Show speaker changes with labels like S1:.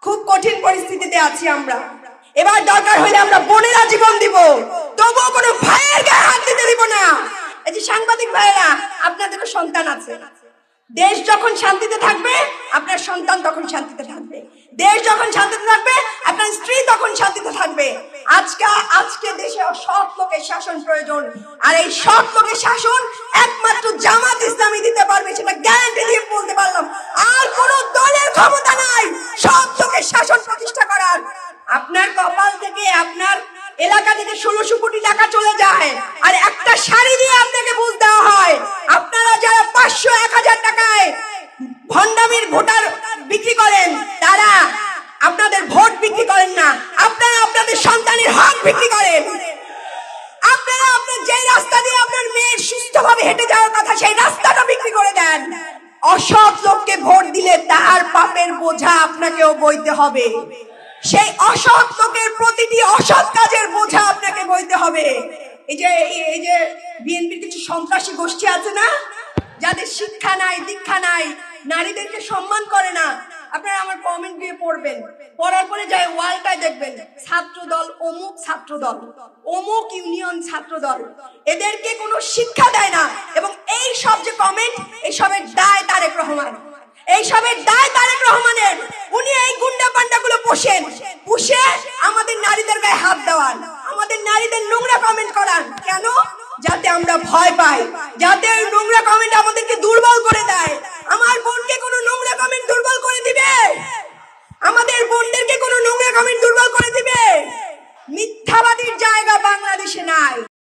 S1: খুব কঠিন পরিস্থিতিতে আছি আমরা। এবার দরকার হলে আমরা বোনেরা জীবন দিব, তবুও কোনো ভাইয়ের গায়ে হাত দিতে দিব না। এই যে সাংবাদিক ভাইয়েরা, আপনাদেরও সন্তান আছে। দেশ যখন শান্তিতে থাকবে আপনার সন্তান তখন শান্তিতে থাকবে, দেশ যখন শান্তিতে থাকবে আপনার স্ত্রী তখন শান্তিতে থাকবে। আজকে দেশে সৎ লোকের শাসন প্রয়োজন, আর এই সৎ লোকের শাসন একমাত্র জামাত ইসলামী দিতে পারবে, সেটা গ্যারান্টি দিয়ে বলতে পারলাম। আর কোন দলের ক্ষমতা নাই সৎ লোকের শাসন প্রতিষ্ঠা করার। আপনার কপাল থেকে, আপনার এলাকা থেকে 1600 কোটি টাকা চলে যায়, আর একটা শাড়ি দিয়ে আপনাকে বুঝ দেওয়া হয়। আপনারা যারা 500-1000 টাকায় ভণ্ডামির ভোটার বিক্রি করেন, তারা আপনাদের ভোট বিক্রি করেন না, আপনারা আপনাদের সন্তানের হক বিক্রি করেন। আপনারা আপনার যে রাস্তা দিয়ে আপনার মেয়ের সুস্থভাবে হেঁটে যাওয়ার কথা, সেই রাস্তাটা বিক্রি করে দেন। অসৎ লোককে ভোট দিলে তার পাপের বোঝা আপনাকেও বইতে হবে, সেই অসৎ লোকের প্রতিটি অসৎ কাজের বোঝা আপনাকে বইতে হবে। এই যে বিএনপির কিছু সন্ত্রাসী গোষ্ঠী আছে না, যাদের শিক্ষা নাই, দীক্ষা নাই, নারীদেরকে সম্মান করে না, আপনারা আমার কমেন্ট দিয়ে পড়বেন, পড়ার পরে যায় ওয়ালটায় দেখবেন ছাত্র দল অমুক, ছাত্র দল অমুক, ইউনিয়ন ছাত্র দল, এদেরকে কোনো শিক্ষা দেয় না। এবং এই সব যে কমেন্ট, এই সবের দায় তারেক রহমান, এই সবের দায় তারেক রহমানের। উনি এই গুন্ডা পান্ডাগুলো পুষে আমাদের নারীদের গায়ে হাত দেওয়ান, আমাদের নারীদের নোংরা কমেন্ট করান। কেন? যাতে আমরা ভয় পাই, যাতে ওই নোংরা কমেন্ট আমাদেরকে দূর